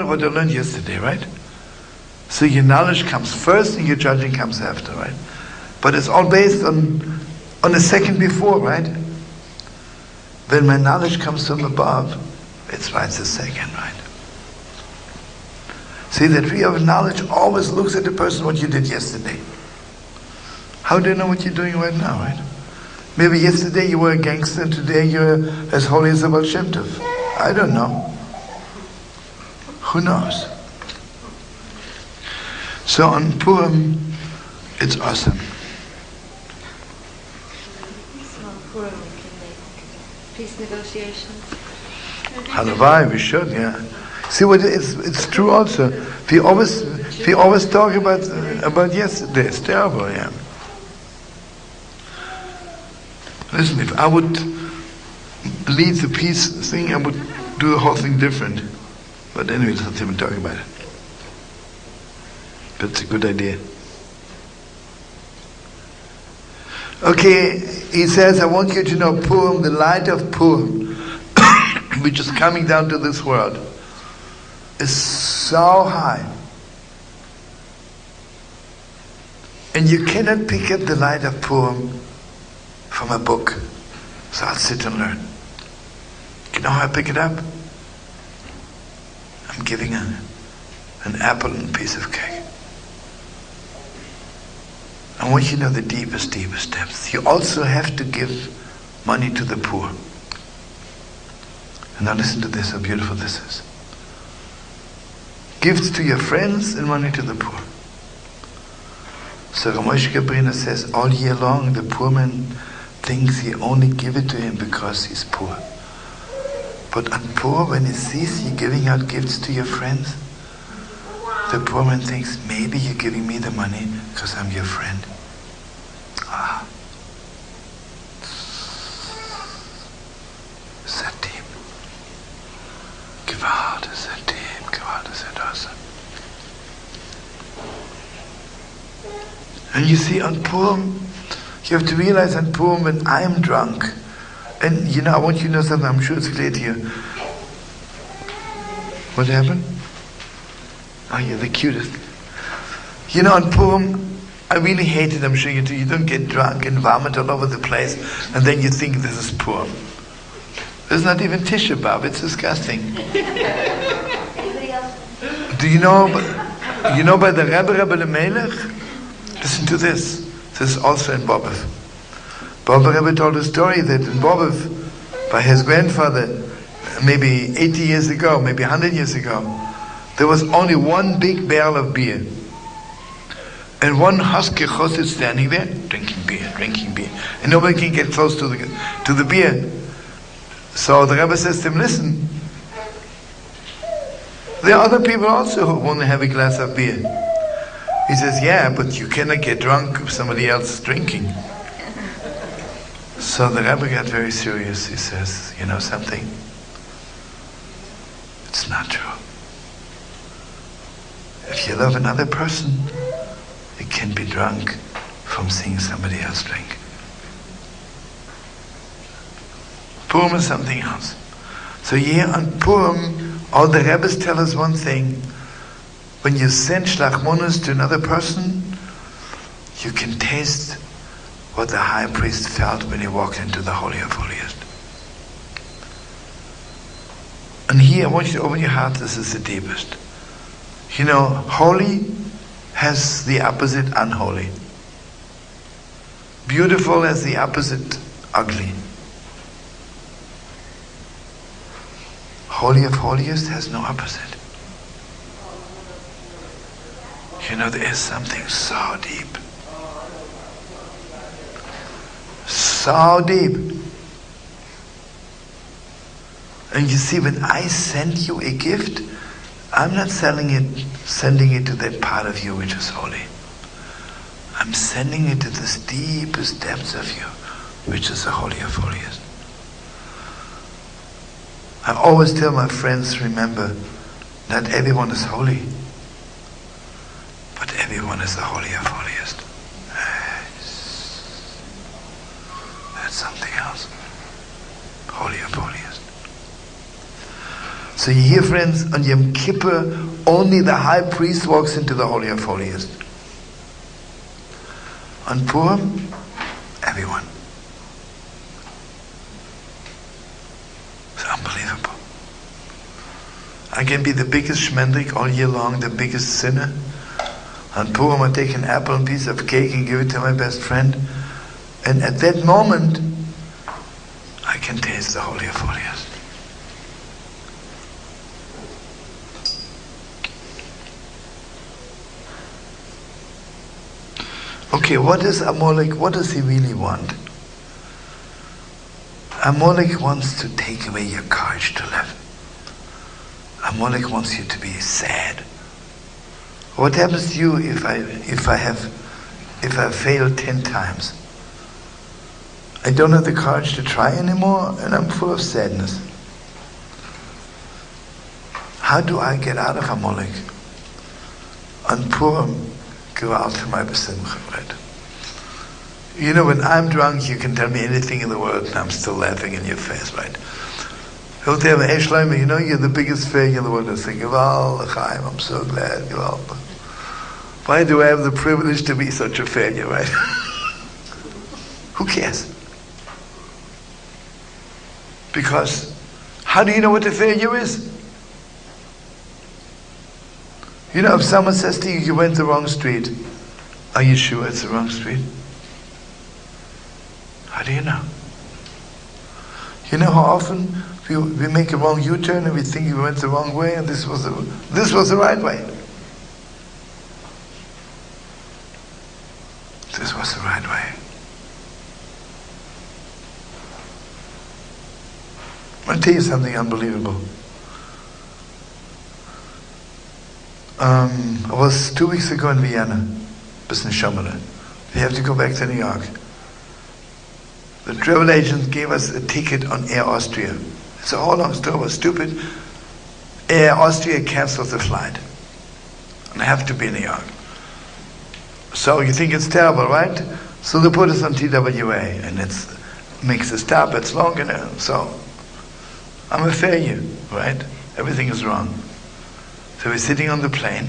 What I learned yesterday, right? So your knowledge comes first and your judging comes after, right? But it's all based on a second before, right? When my knowledge comes from above, it's right the second, right? See, the tree of knowledge always looks at the person what you did yesterday. How do you know what you're doing right now, right? Maybe yesterday you were a gangster and today you're as holy as a Baal Shem Tov. I don't know. Who knows? So on Purim, it's awesome. So on Purim we can make peace negotiations. Halavai, we should, yeah. See what it's true also. We always talk about yesterday. It's terrible, yeah. Listen, if I would lead the peace thing, I would do the whole thing different. But anyway, let's not even talk about it. But it's a good idea. Okay, he says, I want you to know Purim, the light of Purim, which is coming down to this world, is so high. And you cannot pick up the light of Purim from a book. So I'll sit and learn. You know how I pick it up? I'm giving an apple and a piece of cake. I want you to know the deepest depths. You also have to give money to the poor. And now listen to this, how beautiful this is. Gifts to your friends and money to the poor. So Ramosh Gabrina says, all year long the poor man thinks he only give it to him because he's poor. But on poor, when he sees you giving out gifts to your friends, the poor man thinks, maybe you're giving me the money because I'm your friend. Ah. Is that deep? Gewalt, is that deep? Gewalt, is that awesome? And you see, on Purim, you have to realize on Purim, when I'm drunk, and you know, I want you to know something, I'm sure it's clear to you. What happened? Oh, you're the cutest. You know, on Purim, I really hate it, I'm sure you do. You don't get drunk and vomit all over the place, and then you think this is Purim. There's not even Tisha B'Av, it's disgusting. Do you know by the Rebbe Lemelech? Listen to this. This is also in Bobov. Bobov Rebbe told a story that in Bobov, by his grandfather, maybe 80 years ago, maybe 100 years ago, there was only one big barrel of beer. And one husky chassid standing there, drinking beer. And nobody can get close to the beer. So the Rebbe says to him, listen, there are other people also who want to have a glass of beer. He says, yeah, but you cannot get drunk if somebody else is drinking. So the Rebbe got very serious. He says, you know something? It's not true. If you love another person, you can be drunk from seeing somebody else drink. Purim is something else. So here on Purim, all the Rebbes tell us one thing. When you send shlachmonos to another person, you can taste what the high priest felt when he walked into the Holy of Holiest. And here, I want you to open your heart, this is the deepest. You know, holy has the opposite unholy. Beautiful has the opposite ugly. Holy of Holiest has no opposite. You know, there is something so deep. So deep. And you see, when I send you a gift, I'm not sending it to that part of you which is holy. I'm sending it to this deepest depths of you, which is the Holy of Holiest. I always tell my friends, remember, not everyone is holy, but everyone is the Holy of Holiest. That's something else. Holy of Holiest. So you hear, friends, on Yom Kippur, only the high priest walks into the Holy of Holiest. On Purim, everyone. It's unbelievable. I can be the biggest shmendrik all year long, the biggest sinner. On Purim, I take an apple and piece of cake and give it to my best friend. And at that moment, I can taste the Holy of Holiest. Okay, what is Amalek? What does he really want? Amalek wants to take away your courage to live. Amalek wants you to be sad. What happens to you if I fail 10 times? I don't have the courage to try anymore, and I'm full of sadness. How do I get out of Amalek? On Purim, go out to my besimcha, right? You know, when I'm drunk, you can tell me anything in the world, and I'm still laughing in your face, right? He'll tell me, hey Shlomo, you know you're the biggest failure in the world. I say, Gival, L'chaim, I'm so glad, Gival. Why do I have the privilege to be such a failure, right? Who cares? Because how do you know what a failure is? You know, if someone says to you, you went the wrong street, are you sure it's the wrong street? How do you know? You know how often we make a wrong U-turn and we think we went the wrong way and this was the right way. This was the right way. I'll tell you something unbelievable. I was 2 weeks ago in Vienna, bisschen Schommele. We have to go back to New York. The travel agent gave us a ticket on Air Austria. It's a whole long story, it was stupid. Air Austria canceled the flight. And I have to be in New York. So you think it's terrible, right? So they put us on TWA, and it makes a stop, it's long enough. So I'm a failure, right? Everything is wrong. So we're sitting on the plane,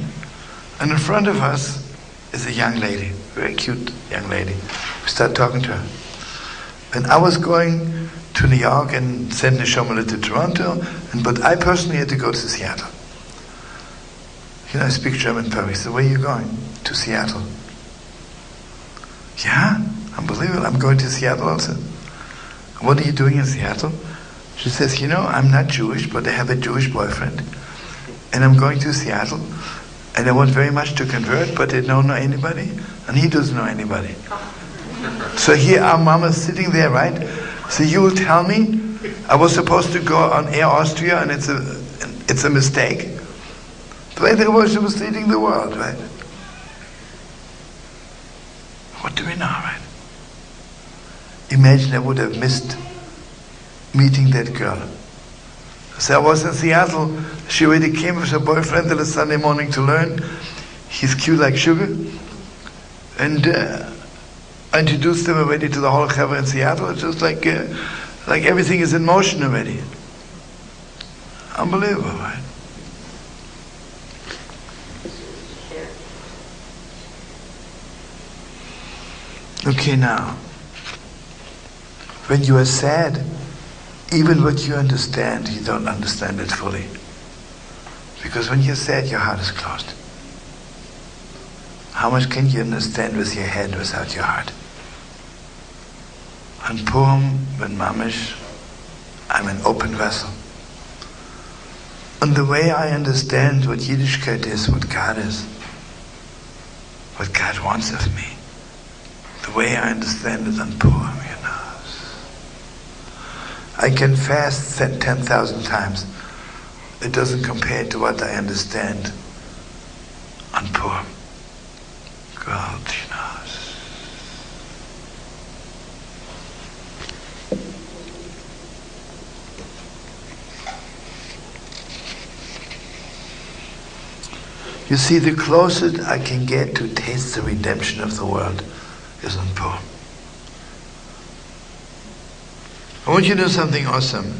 and in front of us is a young lady, very cute young lady. We start talking to her. And I was going to New York and send Neshomale to Toronto, but I personally had to go to Seattle. You know, I speak German perfect. So where are you going? To Seattle. Yeah, unbelievable. I'm going to Seattle also. What are you doing in Seattle? She says, you know, I'm not Jewish, but I have a Jewish boyfriend. And I'm going to Seattle. And I want very much to convert, but I don't know anybody. And he doesn't know anybody. So here our mama is sitting there, right? So you will tell me I was supposed to go on Air Austria and it's a mistake. The way the worship was leading the world, right? What do we know, right? Imagine I would have missed meeting that girl. So I was in Seattle. She already came with her boyfriend on a Sunday morning to learn. He's cute like sugar. And I introduced them already to the whole Chavra in Seattle. It's just like everything is in motion already. Unbelievable, right? Okay, now, when you are sad, even what you understand, you don't understand it fully. Because when you're sad, your heart is closed. How much can you understand with your head without your heart? On Purim, when Mamish, I'm an open vessel. And the way I understand what Yiddishkeit is, what God is, what God wants of me, the way I understand it on Purim, you know. I can fast 10,000 times. It doesn't compare to what I understand on Purim. God, you know. You see, the closest I can get to taste the redemption of the world is on Purim. I want you to know something awesome.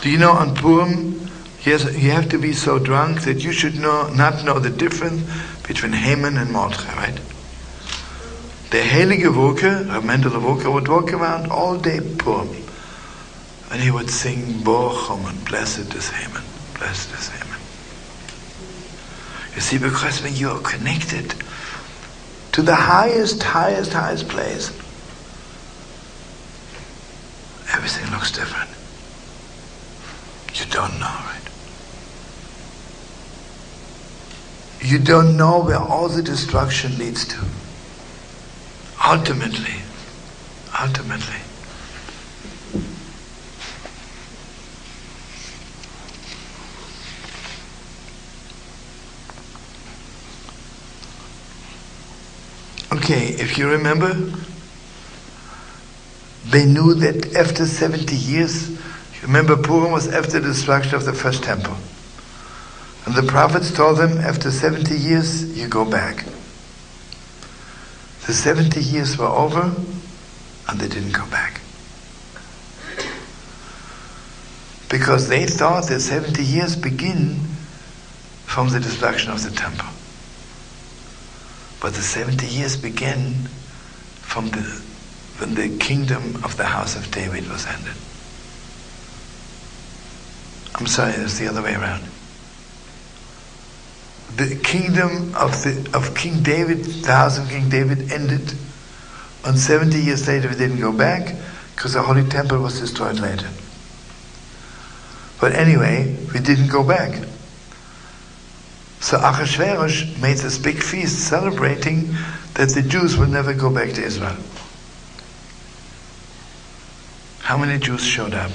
Do you know on Purim, you have to be so drunk that you should not know the difference between Haman and Mordechai, right? The Heilige Woke, Reb Mendele Woke, would walk around all day Purim, and he would sing Baruch Haman, blessed is Haman, blessed is Haman. You see, because when you are connected to the highest place, everything looks different. You don't know, right? You don't know where all the destruction leads to. Ultimately. Okay, if you remember, they knew that after 70 years, remember Purim was after the destruction of the first temple. And the prophets told them, after 70 years, you go back. The 70 years were over, and they didn't go back. Because they thought the 70 years begin from the destruction of the temple. But the 70 years began from when the kingdom of the house of David was ended. I'm sorry, it's the other way around. The kingdom of King David, the house of King David, ended. And 70 years later, we didn't go back because the Holy Temple was destroyed later. But anyway, we didn't go back. So Achashverosh made this big feast celebrating that the Jews will never go back to Israel. How many Jews showed up?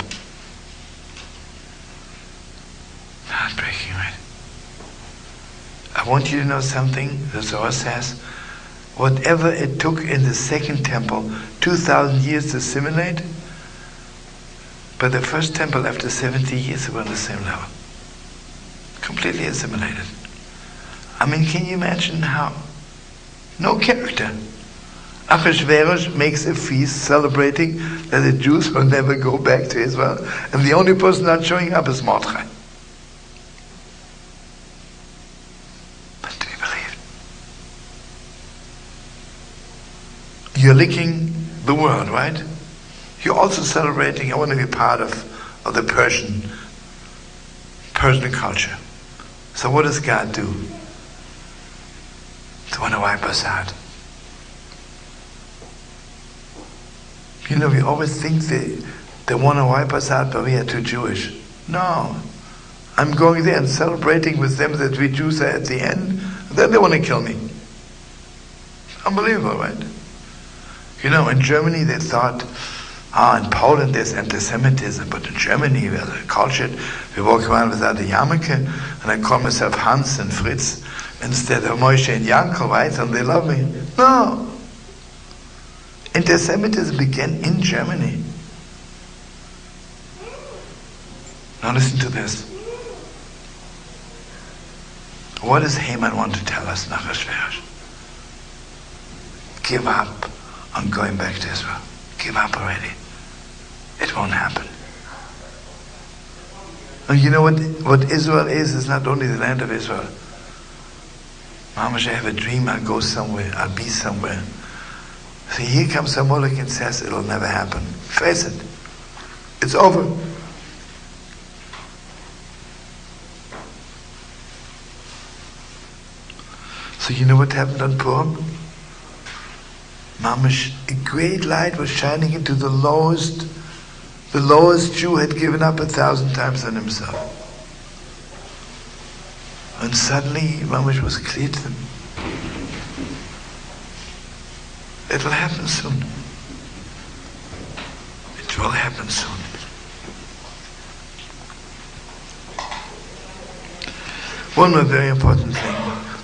Heartbreaking, right? I want you to know something. The Zohar says, whatever it took in the second temple, 2,000 years to assimilate, but the first temple after 70 years were on the same level. Completely assimilated. I mean, can you imagine how? No character. Achashverosh makes a feast celebrating that the Jews will never go back to Israel, and the only person not showing up is Mordechai. But do you believe? You're licking the world, right? You're also celebrating, I want to be part of the Persian culture. So what does God do? To want to wipe us out. You know, we always think they want to wipe us out, but we are too Jewish. No. I'm going there and celebrating with them that we Jews are at the end, and then they want to kill me. Unbelievable, right? You know, in Germany they thought, in Poland there's anti-Semitism, but in Germany we're cultured. We walk around without a yarmulke, and I call myself Hans and Fritz instead of Moshe and Yankel, right? And they love me. No. Anti-Semitism began in Germany. Now listen to this. What does Haman want to tell us, Nachashverosh? Give up on going back to Israel. Give up already. It won't happen. And you know what Israel is not only the land of Israel. Mamash, I have a dream, I'll go somewhere, I'll be somewhere. So here comes Amalek and says it'll never happen. Face it. It's over. So you know what happened on Purim? Mamash, a great light was shining into the lowest Jew had given up 1,000 times on himself. And suddenly, Mamash was clear to them. It will happen soon. It will happen soon. One more very important thing,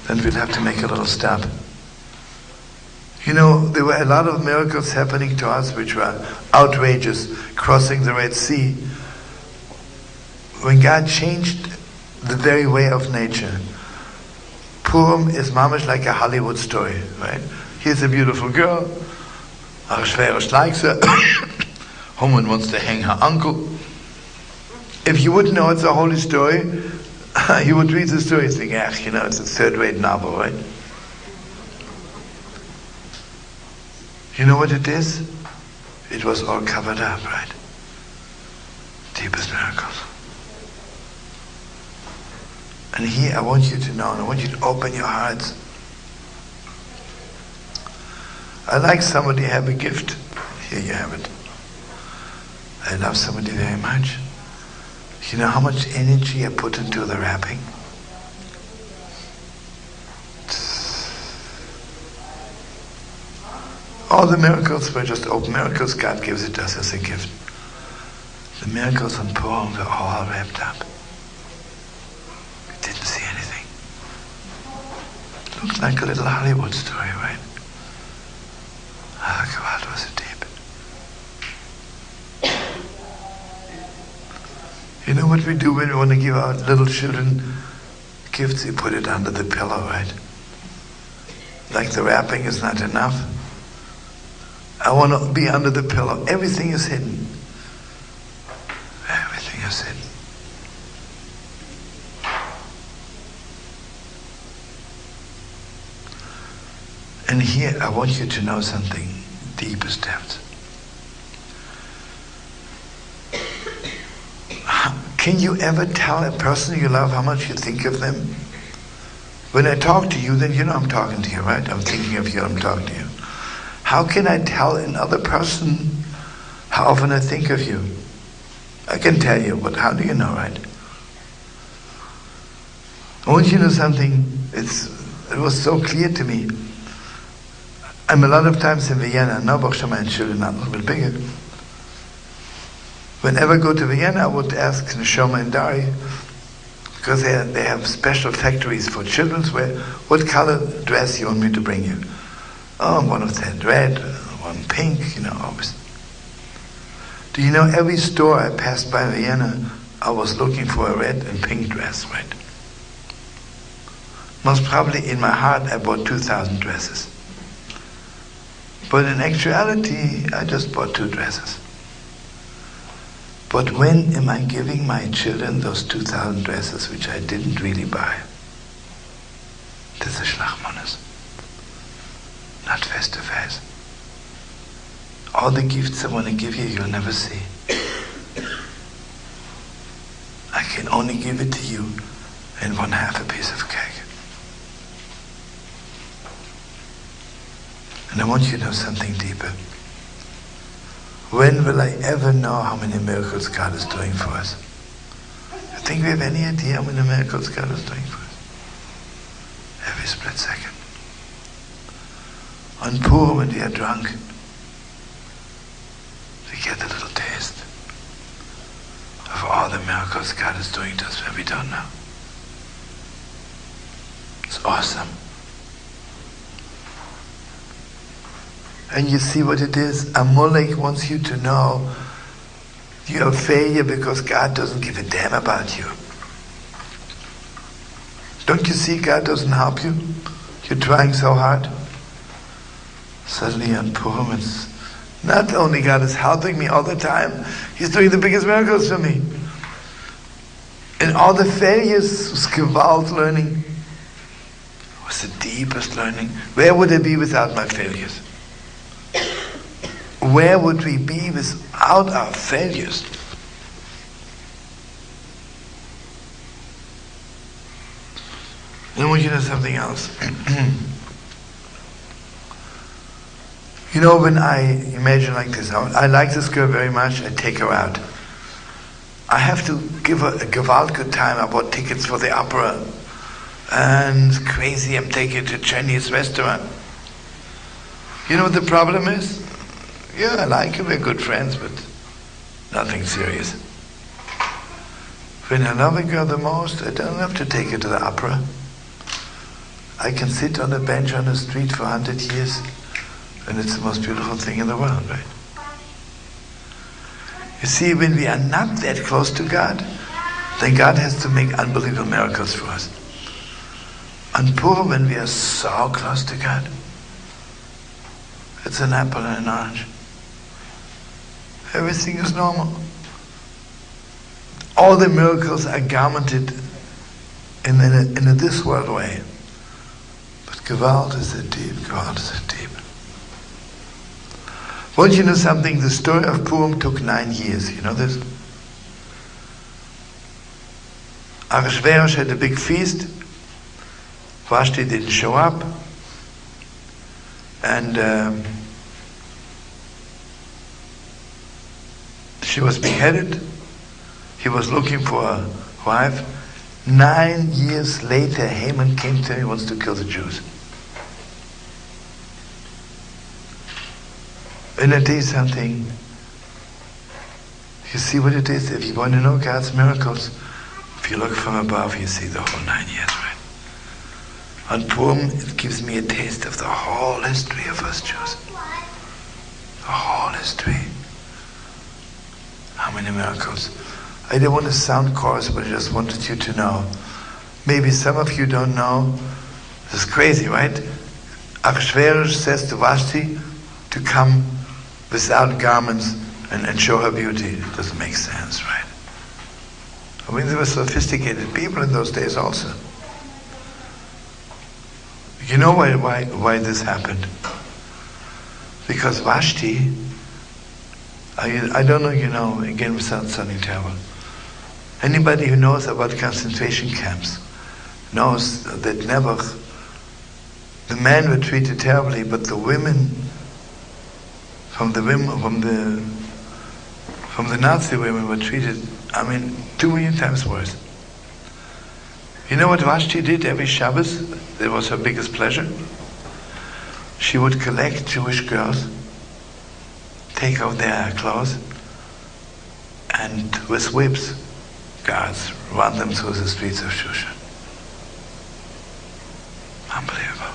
then we'll have to make a little stop. You know, there were a lot of miracles happening to us which were outrageous, crossing the Red Sea. When God changed the very way of nature, Purim is mamish like a Hollywood story, right? Here's a beautiful girl, Achashverosh likes her, Haman wants to hang her uncle, If you wouldn't know it's a holy story, you would read the story and think, it's a third-rate novel, right? You know what it is? It was all covered up, right? Deepest miracles. And here I want you to know, and I want you to open your hearts. I like somebody have a gift. Here you have it. I love somebody very much. You know how much energy I put into the wrapping? All the miracles were just open miracles. God gives it to us as a gift. The miracles on Purim were all wrapped up. We didn't see anything. It looked like a little Hollywood story, right? Ah, God, was it deep. You know what we do when we want to give our little children gifts? We put it under the pillow, right? Like the wrapping is not enough. I want to be under the pillow. Everything is hidden. Everything is hidden. And here I want you to know something, deepest depths. Can you ever tell a person you love how much you think of them? When I talk to you, then you know I'm talking to you, right? I'm thinking of you, I'm talking to you. How can I tell another person how often I think of you? I can tell you, but how do you know, right? I want you to know something. It was so clear to me. I'm a lot of times in Vienna. Now, Bochum and children are a little bit bigger. Whenever I go to Vienna, I would ask Neshoma and Dari, because they have special factories for children's wear. What color dress you want me to bring you? Oh, one of that red, one pink, always. Do you know every store I passed by in Vienna, I was looking for a red and pink dress, right? Most probably in my heart I bought 2,000 dresses. But in actuality, I just bought 2 dresses. But when am I giving my children those 2,000 dresses which I didn't really buy? This is nachmanis. Not face to face. All the gifts I want to give you, you'll never see. I can only give it to you in 1/2 a piece of cake. And I want you to know something deeper. When will I ever know how many miracles God is doing for us? You think we have any idea how many miracles God is doing for us? Every split second. On Purim, when we are drunk, we get a little taste of all the miracles God is doing to us when we don't know. It's awesome. And you see what it is? Amalek wants you to know you're a failure because God doesn't give a damn about you. Don't you see God doesn't help you? You're trying so hard. Suddenly on Purim, it's not only God is helping me all the time, He's doing the biggest miracles for me. And all the failures was Gewalt learning, was the deepest learning. Where would I be without my failures? Where would we be without our failures? And I want you to know something else. When I imagine like this, I like this girl very much, I take her out. I have to give her a gewalt good time. I bought tickets for the opera. And it's crazy, I'm taking her to a Chinese restaurant. You know what the problem is? Yeah, I like her, we're good friends, but nothing serious. When I love a girl the most, I don't have to take her to the opera. I can sit on a bench on the street for 100 years, and it's the most beautiful thing in the world, right? You see, when we are not that close to God, then God has to make unbelievable miracles for us. On Purim, when we are so close to God, it's an apple and an orange. Everything is normal. All the miracles are garmented in this world way. But Gewalt is a deep, Gewalt is a deep. Want you know something? The story of Purim took 9 years. You know this? Achashverosh had a big feast. Vashti didn't show up. And she was beheaded. He was looking for a wife. 9 years later, Haman came to him, he wants to kill the Jews. And I tell you something. You see what it is? If you want to know God's miracles, if you look from above, you see the whole 9 years, right? On Purim, it gives me a taste of the whole history of us Jews. The whole history. How many miracles? I didn't want to sound coarse, but I just wanted you to know. Maybe some of you don't know. This is crazy, right? Achashverosh says to Vashti to come without garments and show her beauty. It doesn't make sense, right? I mean, there were sophisticated people in those days also. You know why this happened? Because Vashti, I don't know, you know, again without sounding terrible. Anybody who knows about concentration camps knows that never, the men were treated terribly, but the women, from the Nazi women were treated, 2 million times worse. You know what Vashti did every Shabbos? That was her biggest pleasure. She would collect Jewish girls, take off their clothes, and with whips, guards, run them through the streets of Shushan. Unbelievable.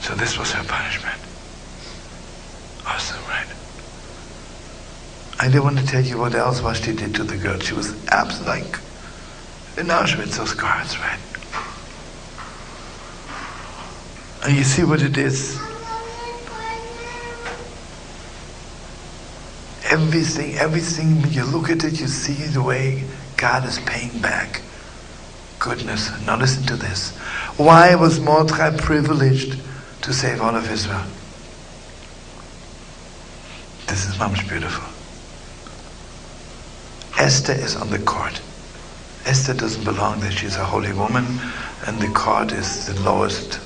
So this was her punishment. Awesome, right? I didn't want to tell you what else Vashti did to the girl. She was like in Auschwitz, those guards, right? And you see what it is? Everything, when you look at it, you see the way God is paying back goodness. Now listen to this. Why was Mordechai privileged to save all of Israel? This is much beautiful. Esther is on the court. Esther doesn't belong there. She's a holy woman, and the court is the lowest,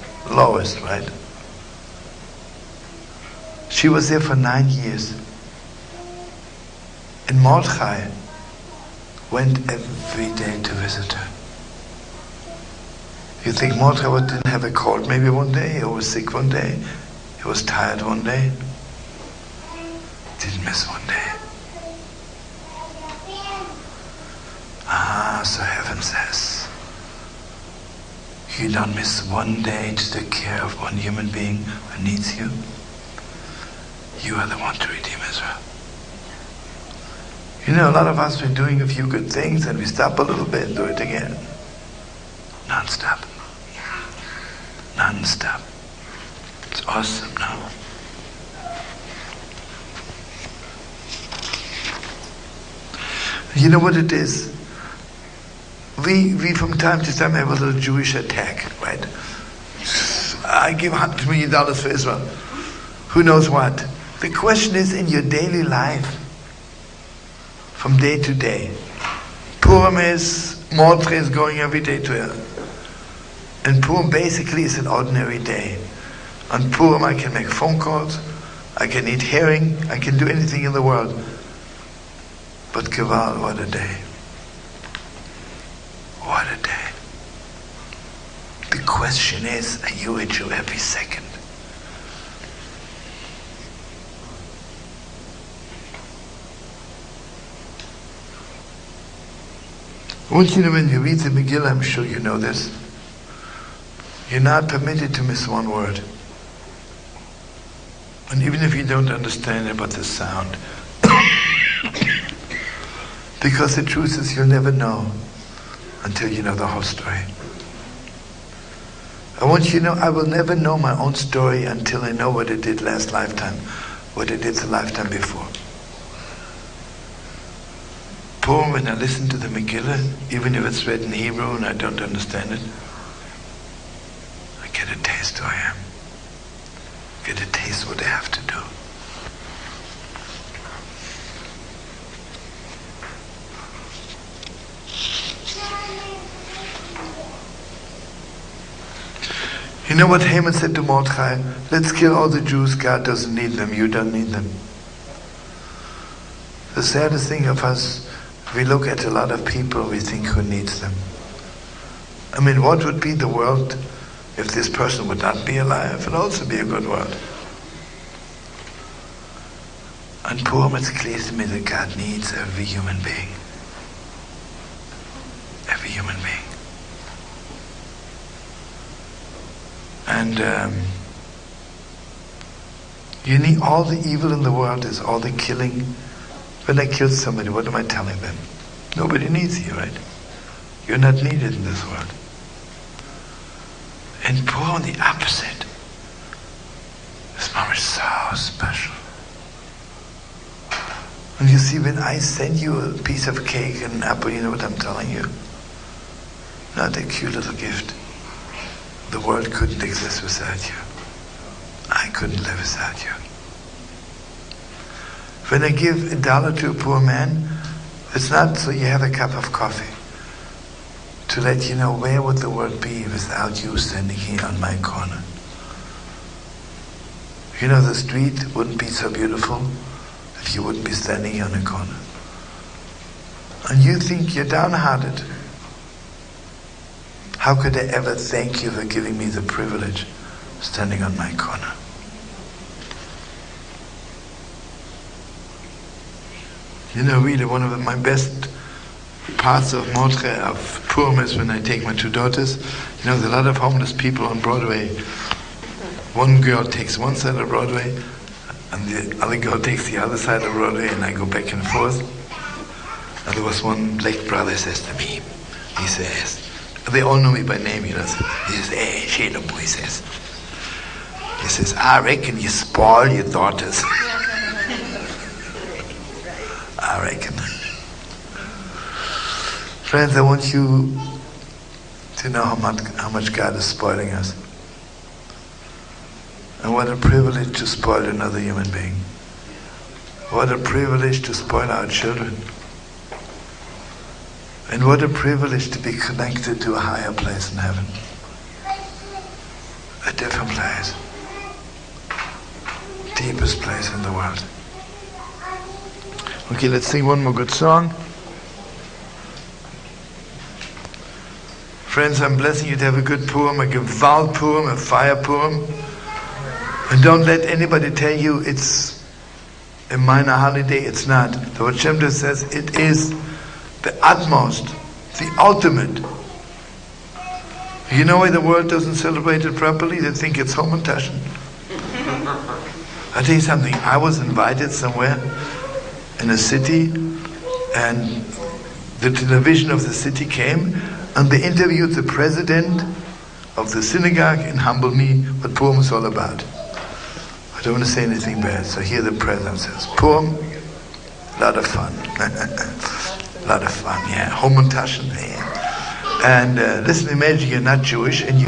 right? She was there for 9 years. And Mordechai went every day to visit her. You think Mordechai didn't have a cold maybe one day, or was sick one day, he was tired one day? Didn't miss one day. So heaven says, you don't miss one day to take care of one human being who needs you. You are the one to redeem Israel. You know, a lot of us are doing a few good things and we stop a little bit and do it again. Non-stop. Non-stop. It's awesome now. You know what it is? We from time to time have a little Jewish attack, right? I give $100 million for Israel. Who knows what? The question is, in your daily life, from day to day, Purim is, Mordechai is going every day to her. And Purim basically is an ordinary day. On Purim I can make phone calls, I can eat herring, I can do anything in the world. But Gewalt, what a day. What a day. The question is, are you a Jew every second? I want you to know, when you read the Megillah, I'm sure you know this, you're not permitted to miss one word. And even if you don't understand about the sound, because the truth is you'll never know until you know the whole story. I want you to know I will never know my own story until I know what I did last lifetime. what they did the lifetime before. Purim, when I listen to the Megillah, even if it's read in Hebrew and I don't understand it, I get a taste who I am. Get a taste what I have to do. You know what Haman said to Mordechai? Let's kill all the Jews. God doesn't need them. You don't need them. The saddest thing of us, we look at a lot of people, we think who needs them. I mean, what would be the world if this person would not be alive? It would also be a good world. And Purim, it's clear to me that God needs every human being. Every human being. And you need all the evil in the world, is all the killing. When I kill somebody, what am I telling them? Nobody needs you, right? You're not needed in this world. And Purim, the opposite. This moment is so special. And you see, when I send you a piece of cake and an apple, you know what I'm telling you? Not a cute little gift. The world couldn't exist without you. I couldn't live without you. When I give $1 to a poor man, it's not so you have a cup of coffee. To let you know, where would the world be without you standing here on my corner? You know, the street wouldn't be so beautiful if you wouldn't be standing here on the corner. And you think you're downhearted. How could I ever thank you for giving me the privilege of standing on my corner? You know, really, one of my best parts of Mordechai, of Purim, is when I take my two daughters. You know, there's a lot of homeless people on Broadway. One girl takes one side of Broadway, and the other girl takes the other side of Broadway, and I go back and forth. And there was one black brother says to me, he says, they all know me by name, you know. He says, hey, Shelabu, he says, I reckon you spoil your daughters. I reckon. Friends, I want you to know how much God is spoiling us. And what a privilege to spoil another human being. What a privilege to spoil our children. And what a privilege to be connected to a higher place in heaven. A different place. Deepest place in the world. Okay, let's sing one more good song. Friends, I'm blessing you to have a good Purim, a Gewalt Purim, a fire Purim. And don't let anybody tell you it's a minor holiday. It's not. The Rosh Hashanah says it is the utmost, the ultimate. You know why the world doesn't celebrate it properly? They think it's Homentaschen. I'll tell you something. I was invited somewhere in a city, and the television of the city came, and they interviewed the president of the synagogue and humbled me what Purim is all about. I don't want to say anything bad, so here the president says, Purim, a lot of fun. A lot of fun, yeah. Homentaschen, yeah. And listen, imagine you're not Jewish and you